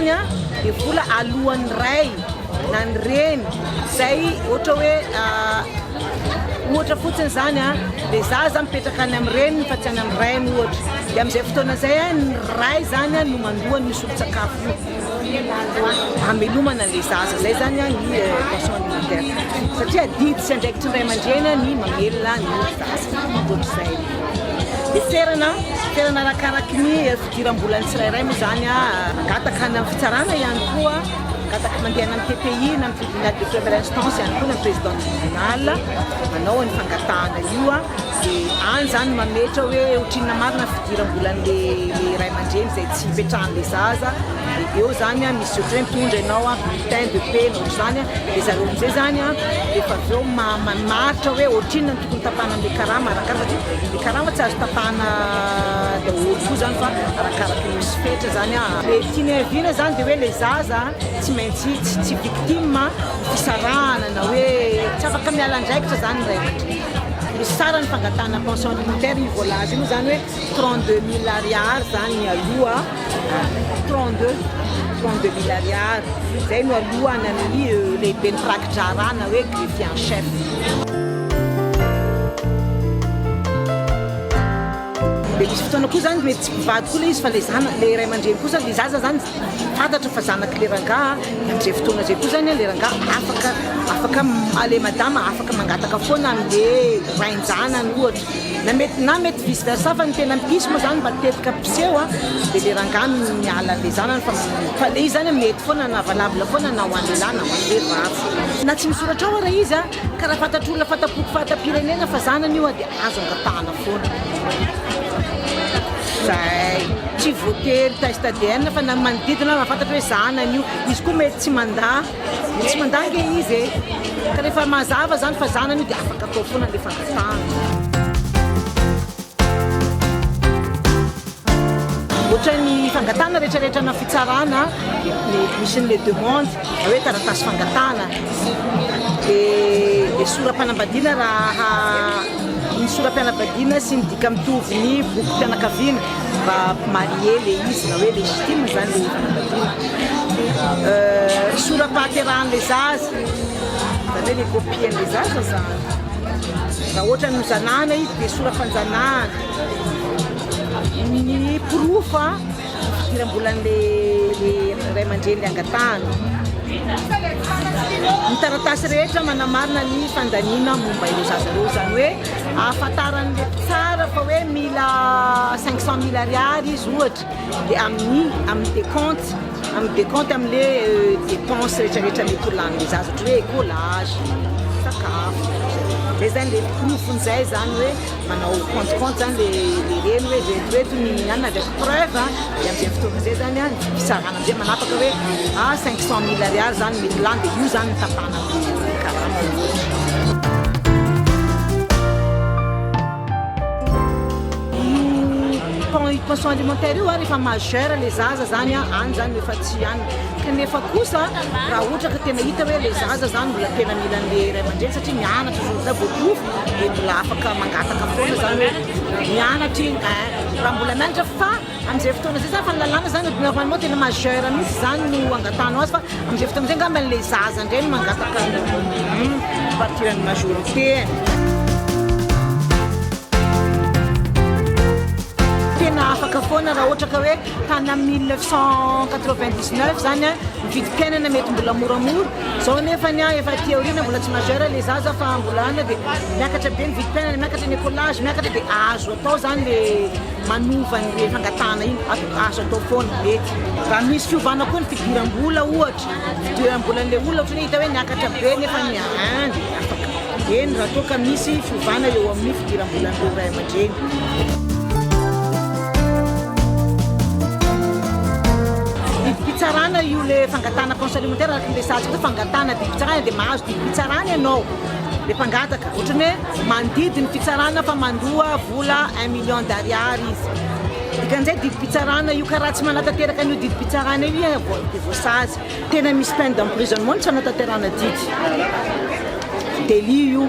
zany a dia vola alohan'ny ray na ny reny zay ohatra hoe ohatra fotsiny zany a dia zaza mipetraka any amin'ny reniny fa tsy any amin'ny rayny ohatra dia amin'izay fotoana zay a ny ray zany a no mandohany misolo-tsakafo io hamelomana an'ilay zaza zay zany a ny pension alimentaire satria didy sy andraikitry ny ray aman-dreny a ny mamelona ny zaza ohatr'izay dia toerana arakaraky ny fidiram-bolany tsirairay moa zany a gataka any amin'ny fitsarana ihany koa gataka mandeha amin'ny TPI na amin'ny tribunal de première instance ihany koa na président tribunal manao ny fangatahana io a dia any zany mametra hoe ohatrinona marina fidiram-bolan'le ray aman-dreny zay tsy hipetrahan'ilay zaza dia eo zany a misy ohatra hoe mitondra ianao a bulletin de paie na ohatra zany a dia zareo amin'izay zany a efa avy eo mamaritra hoe ohatrinona ny tokony tapahana amin'ilay karama arakaraka satria ilay karama tsy azo tapahana daholo koa zany fa arakaraka misy fetra zany a le tiany haviana zany dia hoe ilay zaza tsy maintsy tsy victime fisarahana na hoe tsy afaka miala andraikitra zany ray aman-dreny misy tsara ny fangatahana pension alimentaire io volage io zany hoe 32 000 ariary zany ny aloha 32 000 ariary zay no alohany amin'ny lehibe ny prakidrarana hoe greffier en chef dia misy fotoana koa zany mety tsy mpivady koa le izy fa le ray aman-dreny kosa le zaza zany fantatra fa zanaky le rangaha amin'izay fotoana zay koa zany le rangaha afaka le madama afaka mangataka foana amin'le rain-janany ohatra na mety vice versa fa ny tena mpisy moa zany mba tetika piseho a dia le rangaha miala an'le zanany fa le izy zany mety foana na valabla foana na ho an'le lahy na ho an'le vavy na tsy misoratra ao raha izy a karaha fantatr'olona fantapoko fantam-pirenena fa zanany io a dia azo angatahana foana zay tsy voatery test ADN fa na manodidina mahafantatra hoe zanany io izy koa mety tsy mandange izy ka rehefa mazava zany fa zanany io dia afaka atao foana le fangatahana ohatra ny fangatahana rehetrarehetra na fitsarana misy n'le demande hoe taratasy fangatahana dia soram-panambadiana raha ny soram-pianakaviana sy ny dika mitovy ny bokim-pianakaviana mba marie le izy na hoe légitime zany le fanambadiana soram-pahaterahan'le zaza zany hoe le copien'le zaza zany raha ohatra ny zanana izy dia soram-panjanahana ny profa fidiram-bolan'le ray aman-dreny le angatahana ny taratasy rehetra manamarina ny fandaniana momba ireo zaza reo zany hoe ahafantaran'le tsara fa hoe mila 500 000 ariary izy ohatra dia amin'ny décompte amin'le dépense rehetrarehetra mety ho lan'le zaza ohatra hoe écolage sakafo zay zany le profon'izay zany hoe manao compte zany le reny hoe reto ny anona ndraiky preuve dia amin'izay fotoana zay zany a fisarana am'izay manapaka hoe 500 000 ariary zany mety lany dia io zany tapahana karama pension alimentaire io a rehefa majeur le zaza zany a any zany efa tsy any kanefa kosa raha ohatra ka tena hita hoe le zaza zany mbola tena mila an'le ray aman-dreny satria mianatra zao voatofo dia mbola afaka mangataka foana zany hoe mianatra iny raha mbola mianatra fa amin'izay fotoana zay zany fa ny lalàna zany normalement tena majeur mihitsy zany no angatahana azy fa amin'izay fotoana zay ngamba n'le zaza indray no mangataka partiran'ny majorité tena afaka foana raha ohatra ka hoe tana 1999 zany a vidim-piainana mety mbola moramora zao nefa ny efa théoriana mbola tsy majeur le zaza fa mbola ana dia miakatra be ny vidim-piainana miakatra ny écolage miakatra dia azo atao zany le manova ny fangatahana iny azo atao foana mety raha misy fiovana koa ny fidiram-bola ohatra fidiram-bolan'le olona ohatra hoe hita hoe niakatra be nefa ny ahandy afaka eny raha toa ka misy fiovana eo amin'ny fidiram-bolan'ireo ray aman-dreny pitsarana io le fangatahana pension alimentaire araka le sazy koa fangatahana dia pitsarana dia mahazo dia pitsarana ianao le mpangataka ohatrany hoe mandidy ny fitsarana fa mandoa vola 1 million d'ariary izy dikan'izay didy pitsarana io karaha tsy manatateraka an'io didy pitsarana io dia voasazy tena misy peine d'emprisonnement tsy anataterana didy délit io